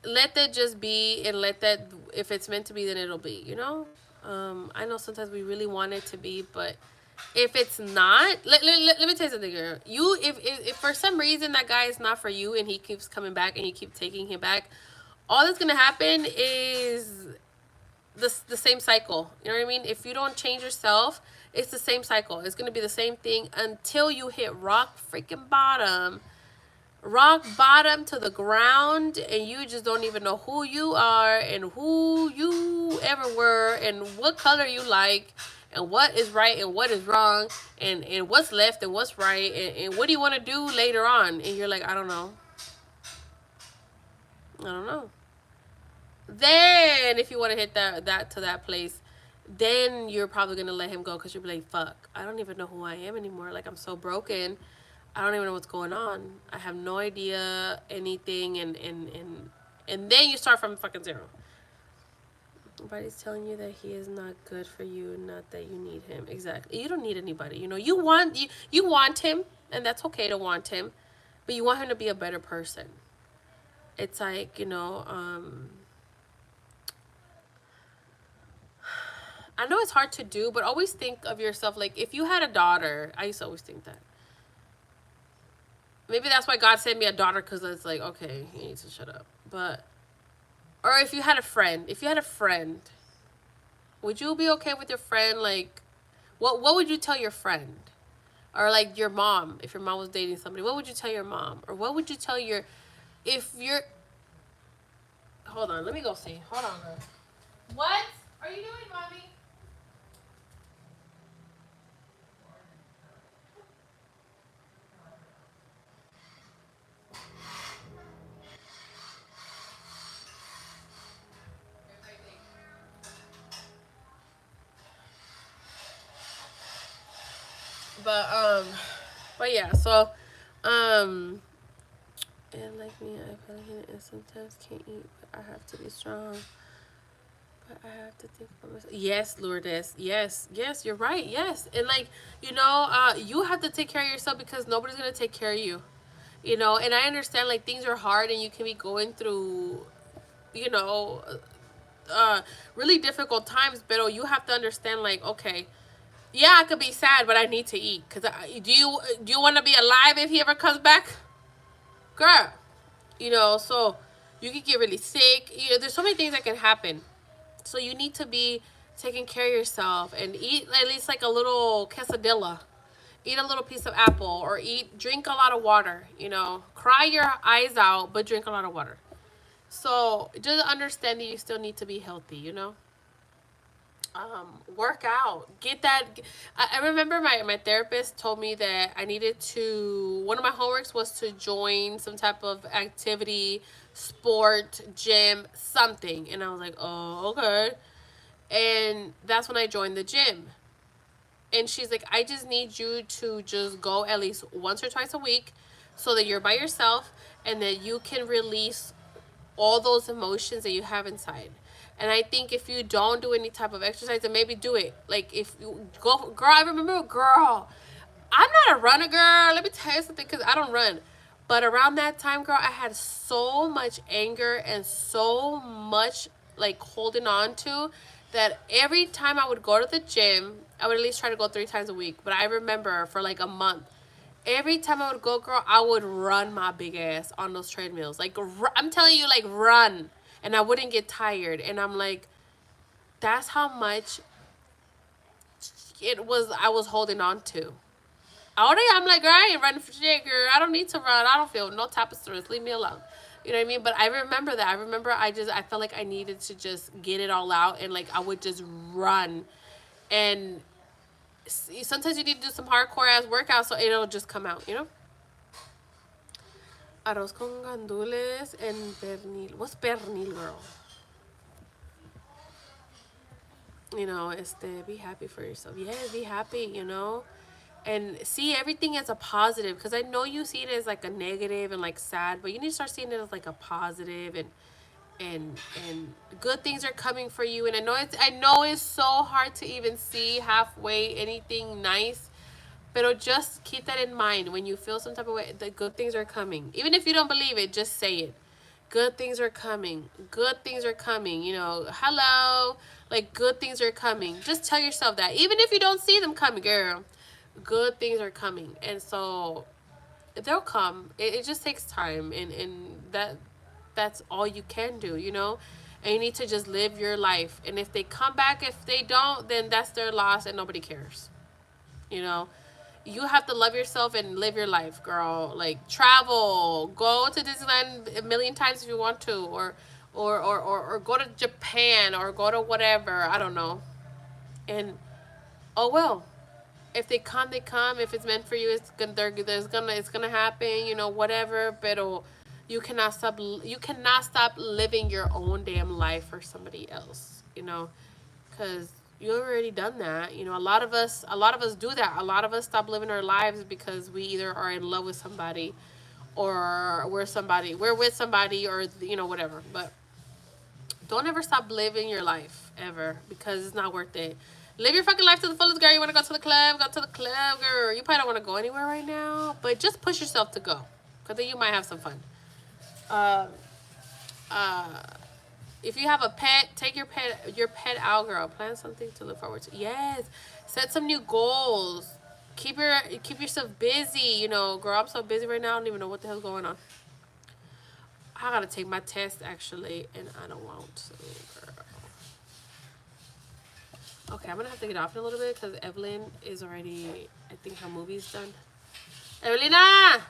let that just be, and let that, if it's meant to be, then it'll be, you know. I know sometimes we really want it to be, but if it's not, let me tell you something, girl. You, if for some reason that guy is not for you and he keeps coming back and you keep taking him back, all that's gonna happen is the same cycle. You know what I mean? If you don't change yourself, it's the same cycle. It's gonna be the same thing until you hit rock freaking bottom. Rock bottom to the ground, and you just don't even know who you are and who you ever were and what color you like and what is right and what is wrong, and what's left and what's right, and what do you want to do later on, and you're like, I don't know. Then if you want to hit that to that place, then you're probably gonna let him go, because you'll be like, fuck, I don't even know who I am anymore. Like, I'm so broken, I don't even know what's going on. I have no idea anything, and then you start from fucking zero. Nobody's telling you that he is not good for you, not that you need him. Exactly. You don't need anybody. You know, you want him, and that's okay to want him, but you want him to be a better person. It's like, you know, I know it's hard to do, but always think of yourself, like, if you had a daughter, I used to always think that. Maybe that's why God sent me a daughter, because it's like, okay, you need to shut up. But, or if you had a friend, would you be okay with your friend, like, what would you tell your friend? Or like your mom, if your mom was dating somebody, what would you tell your mom? Or what would you tell your, if you're, hold on, let me go see. Hold on, girl. What are you doing, mommy? But yeah, so, and like me, I feel like and sometimes can't eat, but I have to be strong. But I have to think for myself. Yes, Lourdes. Yes, you're right. Yes, and like, you know, you have to take care of yourself, because nobody's gonna take care of you. You know, and I understand, like, things are hard and you can be going through, you know, really difficult times, but you have to understand, like, okay, yeah, I could be sad, but I need to eat. Cause do you want to be alive if he ever comes back, girl? So you could get really sick. There's so many things that can happen. So you need to be taking care of yourself and eat at least like a little quesadilla. Eat a little piece of apple or drink a lot of water. Cry your eyes out, but drink a lot of water. So just understand that you still need to be healthy. Work out. Get that. I remember my therapist told me that I needed to, one of my homeworks was to join some type of activity, sport, gym, something. And I was like, oh, okay. And that's when I joined the gym. And she's like, I just need you to just go at least once or twice a week so that you're by yourself and that you can release all those emotions that you have inside. And I think if you don't do any type of exercise, then maybe do it. Like if you go, girl, I remember, girl, I'm not a runner, girl. Let me tell you something, because I don't run. But around that time, girl, I had so much anger and so much like holding on to that every time I would go to the gym, I would at least try to go 3 times a week. But I remember for like a month, every time I would go, girl, I would run my big ass on those treadmills. Like, I'm telling you, like, run. And I wouldn't get tired. And I'm like, that's how much I was holding on to. I'm like, girl, I ain't running for shit, girl. I don't need to run. I don't feel no type of stress. Leave me alone. You know what I mean? But I remember that. I remember I felt like I needed to just get it all out. And, like, I would just run. And sometimes you need to do some hardcore ass workouts so it'll just come out. Arroz con gandules and pernil. What's pernil, girl? Be happy for yourself. Yeah, be happy. And see everything as a positive. Because I know you see it as like a negative and like sad, but you need to start seeing it as like a positive and good things are coming for you. And I know it's so hard to even see halfway anything nice. But just keep that in mind. When you feel some type of way, the good things are coming. Even if you don't believe it, just say it. Good things are coming. Good things are coming. Hello. Like, good things are coming. Just tell yourself that. Even if you don't see them coming, girl. Good things are coming. And so, they'll come. It just takes time. And that's all you can do. And you need to just live your life. And if they come back, if they don't, then that's their loss and nobody cares. You have to love yourself and live your life, girl. Like, travel, go to Disneyland a million times if you want to, or go to Japan, or go to whatever. I don't know. And oh well, if they come, they come. If it's meant for you, it's gonna happen. Whatever. But you cannot stop. You cannot stop living your own damn life for somebody else. Because you already done that. A lot of us do that. A lot of us stop living our lives because we either are in love with somebody, or we're with somebody, or whatever. But don't ever stop living your life ever, because it's not worth it. Live your fucking life to the fullest, girl. You want to go to the club, girl. You probably don't want to go anywhere right now, but just push yourself to go, because then you might have some fun. If you have a pet, take your pet out, girl. Plan something to look forward to. Yes. Set some new goals. Keep yourself busy. Girl, I'm so busy right now. I don't even know what the hell's going on. I gotta take my test, actually, and I don't want to, girl. Okay, I'm gonna have to get off in a little bit because Evelyn is already, I think her movie's done. Evelina!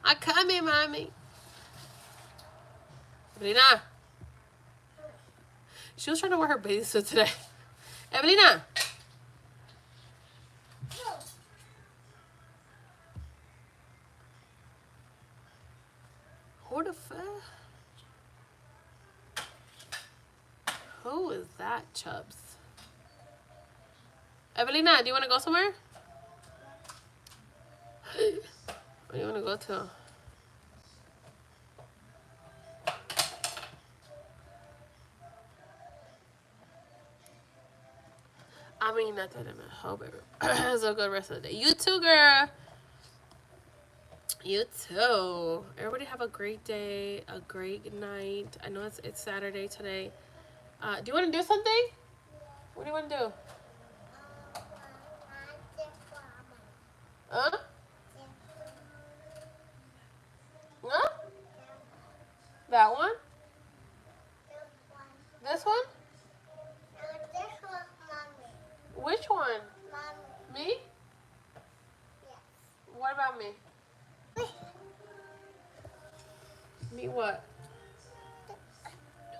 I'm coming, mommy. Evelina. She was trying to wear her bathing suit today. Evelina. Who the fuck? Who is that, Chubbs? Evelina, do you want to go somewhere? Where do you want to go to? I mean, not that I'm at home. It's a good rest of the day. You too, girl. You too. Everybody have a great day, a great night. I know it's Saturday today. Do you want to do something? What do you want to do? Huh? Huh? That one? This one? Which one? Me? What about me? Me what?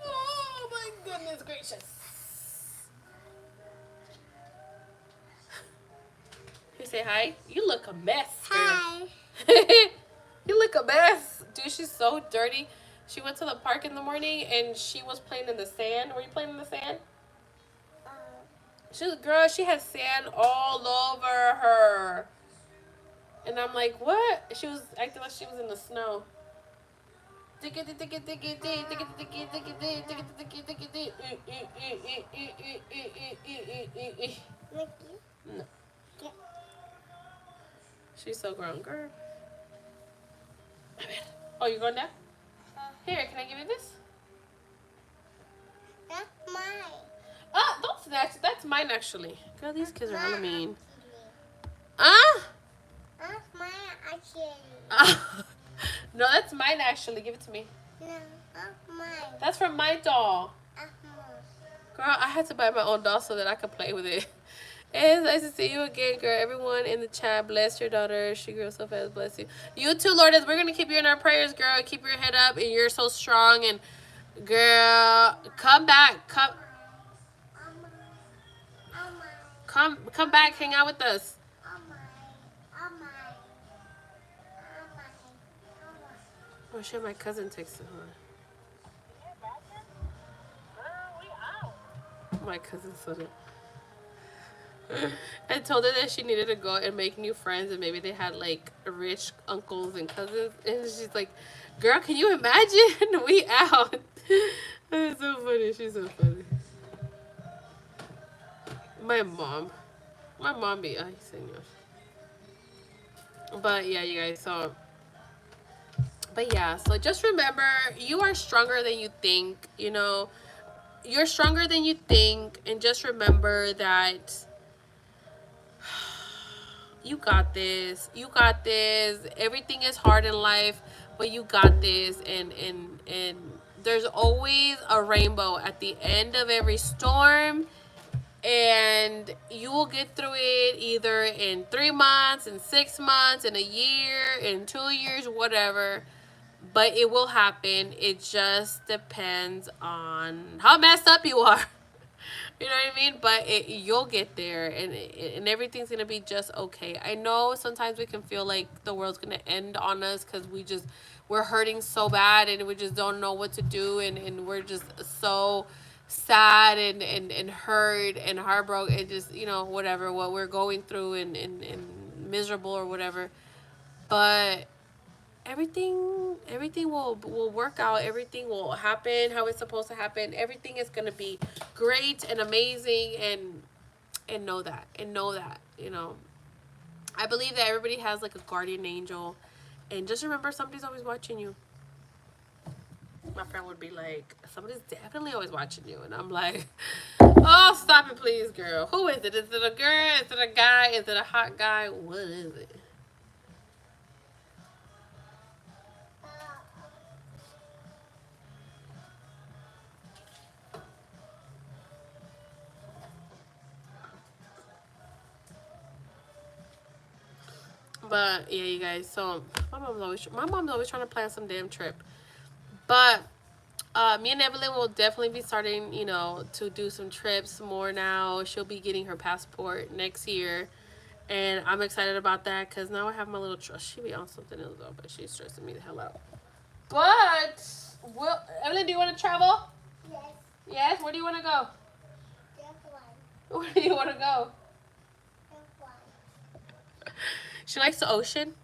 Oh my goodness gracious. You say hi? You look a mess, girl. Hi. You look a mess. Dude, she's so dirty. She went to the park in the morning and she was playing in the sand. Were you playing in the sand? She had sand all over her. And I'm like, what? She was acting like she was in the snow. No. She's so grown, girl. Oh, you're going down? Here, can I give you this? That's mine. Oh, don't snatch it. That's mine, actually. Girl, these kids are hella mean. That's mine, actually. No, that's mine, actually. Give it to me. No, that's mine. That's from my doll. Girl, I had to buy my own doll so that I could play with it. It's nice to see you again, girl. Everyone in the chat, bless your daughter. She grew so fast. Bless you. You too, Lourdes. We're going to keep you in our prayers, girl. Keep your head up, and you're so strong. And, girl, come back. Come back. Hang out with us. Oh, shit, my cousin texted her. My cousin said it. I told her that she needed to go and make new friends, and maybe they had like rich uncles and cousins. And she's like, "Girl, can you imagine? We out." That's so funny. She's so funny. My mom be saying yes. But yeah, you guys. So just remember, you are stronger than you think. You know, you're stronger than you think, and just remember that. You got this. You got this. Everything is hard in life, but you got this. And there's always a rainbow at the end of every storm. And you will get through it either in 3 months, in 6 months, in a year, in 2 years, whatever. But it will happen. It just depends on how messed up you are. You know what I mean? But you'll get there, and everything's going to be just okay. I know sometimes we can feel like the world's going to end on us because we're hurting so bad and we just don't know what to do, and we're just so sad and hurt and heartbroken and just, you know, whatever, what we're going through and miserable or whatever. But everything will work out. Everything will happen how it's supposed to happen. Everything is going to be great and amazing, and know that, you know, I believe that everybody has like a guardian angel, and just remember, somebody's always watching you. My friend would be like, somebody's definitely always watching you, and I'm like, oh, stop it, please, girl. Who is it? Is it a girl? Is it a guy? Is it a hot guy? What is it? But yeah, you guys. So my mom's always trying to plan some damn trip. But me and Evelyn will definitely be starting, you know, to do some trips more now. She'll be getting her passport next year, and I'm excited about that because now I have my little trust. She be on something else though, but she's stressing me the hell out. But Evelyn, do you want to travel? Yes. Yes. Where do you want to go? Where do you want to go? She likes the ocean.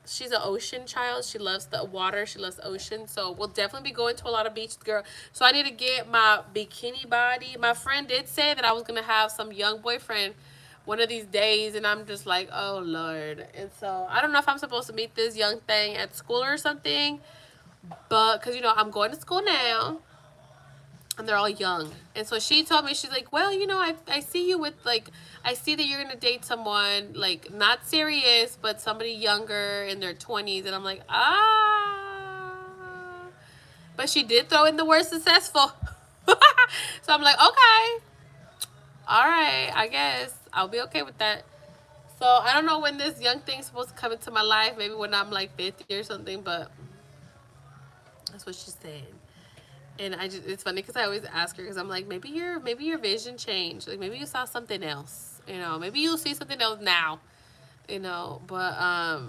She's an ocean child. She loves the water. She loves the ocean. So we'll definitely be going to a lot of beaches, girl. So I need to get my bikini body. My friend did say that I was going to have some young boyfriend one of these days, and I'm just like, oh Lord. And so I don't know if I'm supposed to meet this young thing at school or something, but because you know I'm going to school now, and they're all young. And so she told me, she's like, well, you know, I see you with like, I see that you're gonna date someone like not serious, but somebody younger in their 20s, and I'm like, ah. But she did throw in the word successful. So I'm like, okay, all right, I guess I'll be okay with that. So I don't know when this young thing's supposed to come into my life. Maybe when I'm like 50 or something, but that's what she's saying. And I just, it's funny because I always ask her, because I'm like, maybe your vision changed. Like maybe you saw something else, you know, maybe you'll see something else now, you know. But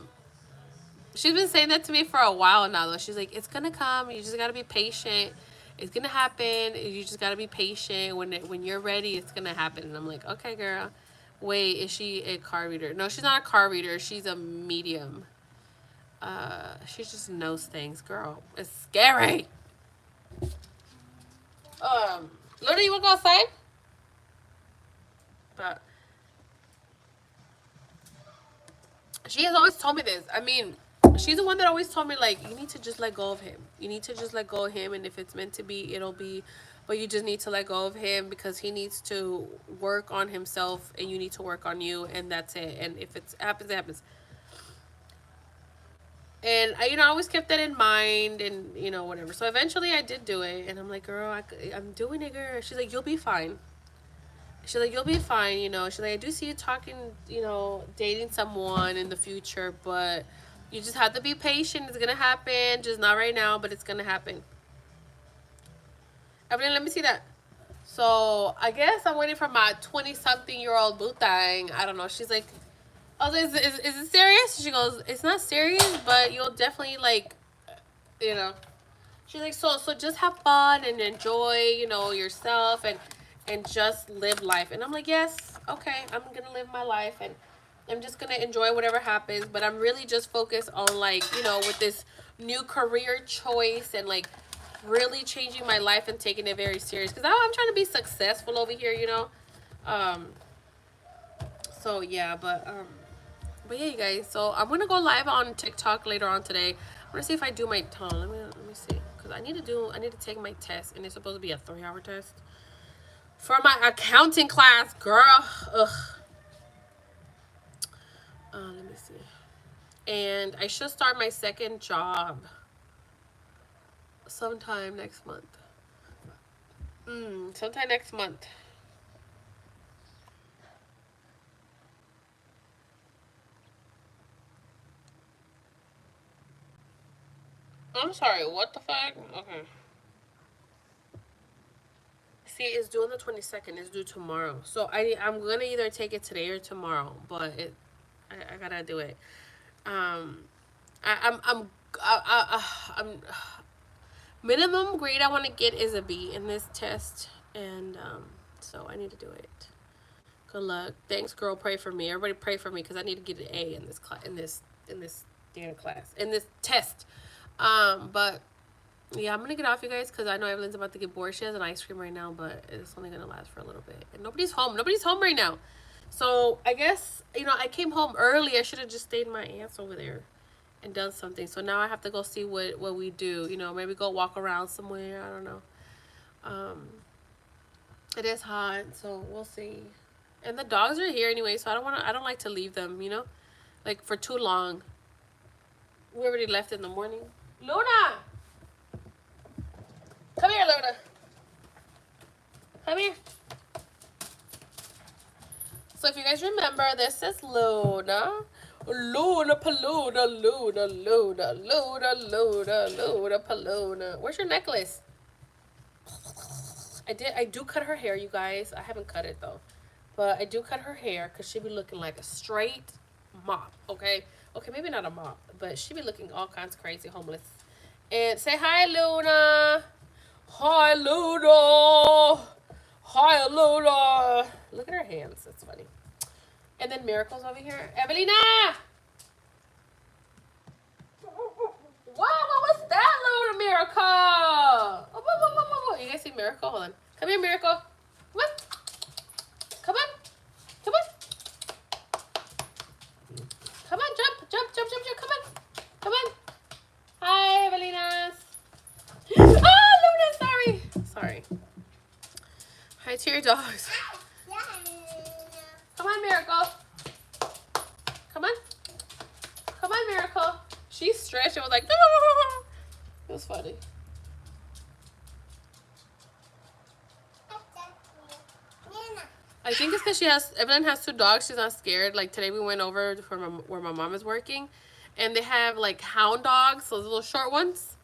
she's been saying that to me for a while now though. She's like, it's gonna come, you just gotta be patient. It's gonna happen. You just gotta be patient. When you're ready, it's gonna happen. And I'm like, okay, girl. Wait, is she a card reader? No, she's not a card reader. She's a medium. She just knows things, girl. It's scary. Luna, you wanna go outside? But she has always told me this. I mean, she's the one that always told me, like, you need to just let go of him. You need to just let go of him, and if it's meant to be, it'll be. But you just need to let go of him because he needs to work on himself, and you need to work on you, and that's it. And if it happens, it happens. And I, you know, I always kept that in mind, and you know, whatever. So eventually, I did do it, and I'm like, girl, I'm doing it, girl. She's like, you'll be fine. She's like, you'll be fine, you know. She's like, I do see you talking, you know, dating someone in the future, but you just have to be patient. It's gonna happen, just not right now, but it's gonna happen. Evelyn, let me see that. So I guess I'm waiting for my 20-something-year-old boo thing. I don't know. She's like, oh, is it serious? She goes, it's not serious, but you'll definitely like, you know. She's like, so just have fun and enjoy, you know, yourself and just live life. And I'm like, yes, okay, I'm gonna live my life and I'm just gonna enjoy whatever happens. But I'm really just focused on, like, you know, with this new career choice and like really changing my life and taking it very serious, because I'm trying to be successful over here, you know. So yeah, but yeah, you guys. So I'm gonna go live on TikTok later on today. I'm gonna see if I do my tongue. Let me see, because I need to take my test, and it's supposed to be a 3-hour test for my accounting class, girl. Ugh. Let me see. And I should start my second job sometime next month. Sometime next month. I'm sorry, what the fuck? Okay. See, it's due on the 22nd. It's due tomorrow. So I'm gonna either take it today or tomorrow, but I gotta do it. I'm minimum grade I want to get is a B in this test, and so I need to do it. Good luck. Thanks, girl. Pray for me. Everybody pray for me because I need to get an A in this class, in this damn class, in this test. But yeah, I'm gonna get off, you guys, because I know Evelyn's about to get bored. She has an ice cream right now, but it's only gonna last for a little bit. And nobody's home. Nobody's home right now. So I guess, you know, I came home early. I should have just stayed in my aunt's over there and done something. So now I have to go see what we do. You know, maybe go walk around somewhere. I don't know. It is hot, so we'll see. And the dogs are here anyway, so I don't like to leave them, you know, like for too long. We already left in the morning. Luna! Come here, Luna. Come here. So if you guys remember, this is Luna. Luna Paluna, Luna, Luna, Luna, Luna, Luna Paluna. Where's your necklace? I do cut her hair, you guys. I haven't cut it though. But I do cut her hair because she be looking like a straight mop, okay? Okay, maybe not a mop, but she be looking all kinds of crazy homeless. And say hi, Luna. Hi, Luna. Hi, Luna. Look at her hands. That's funny. And then Miracle's over here. Evelina! Wow, what was that, Luna Miracle? Oh, you guys see Miracle? Hold on. Come here, Miracle. Come on. Come on. Come on. Hi to your dogs. Come on, Miracle. Come on. Come on, Miracle. She stretched and was like, it was funny. I think it's because Evelyn has 2 dogs. She's not scared. Like today we went over for where my mom is working, and they have like hound dogs, those little short ones.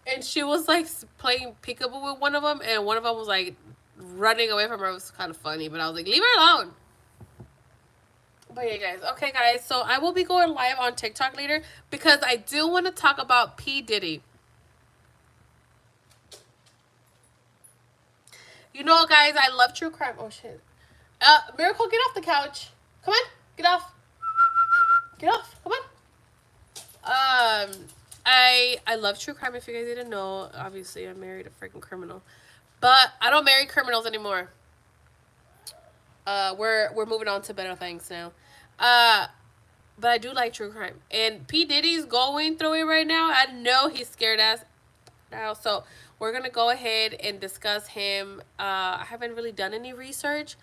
And she was like playing peekaboo with one of them, and one of them was like running away from her. It was kind of funny, but I was like, leave her alone. But yeah, guys. Okay, guys. So I will be going live on TikTok later because I do want to talk about P. Diddy. You know, guys, I love true crime. Oh, shit. Miracle, get off the couch. Come on. Get off. Get off. Come on. I love true crime. If you guys didn't know, obviously I married a freaking criminal, but I don't marry criminals anymore. We're moving on to better things now. But I do like true crime, and P. Diddy's going through it right now. I know he's scared as now, so we're gonna go ahead and discuss him. I haven't really done any research,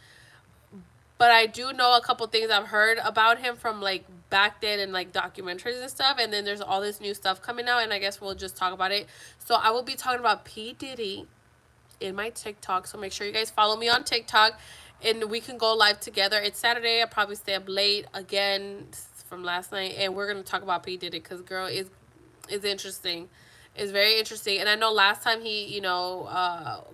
but I do know a couple things I've heard about him from like back then and like documentaries and stuff. And then there's all this new stuff coming out, and I guess we'll just talk about it. So I will be talking about P. Diddy in my TikTok. So make sure you guys follow me on TikTok, and we can go live together. It's Saturday. I'll probably stay up late again from last night, and we're gonna talk about P. Diddy because girl is interesting. It's very interesting. And I know last time he,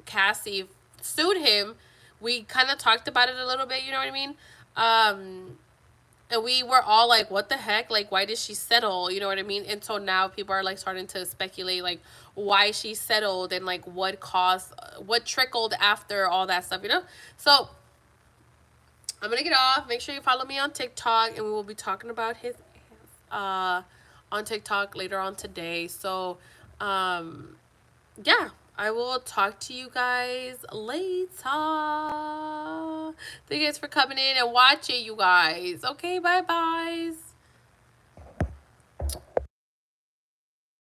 Cassie sued him, we kind of talked about it a little bit, you know what I mean? And we were all like, what the heck? Like, why did she settle? You know what I mean? And so now people are like starting to speculate, like, why she settled and like what caused, what trickled after all that stuff, you know? So I'm going to get off. Make sure you follow me on TikTok, and we will be talking about his on TikTok later on today. So, yeah, I will talk to you guys later. Thank you guys for coming in and watching, you guys. Okay, bye, bye.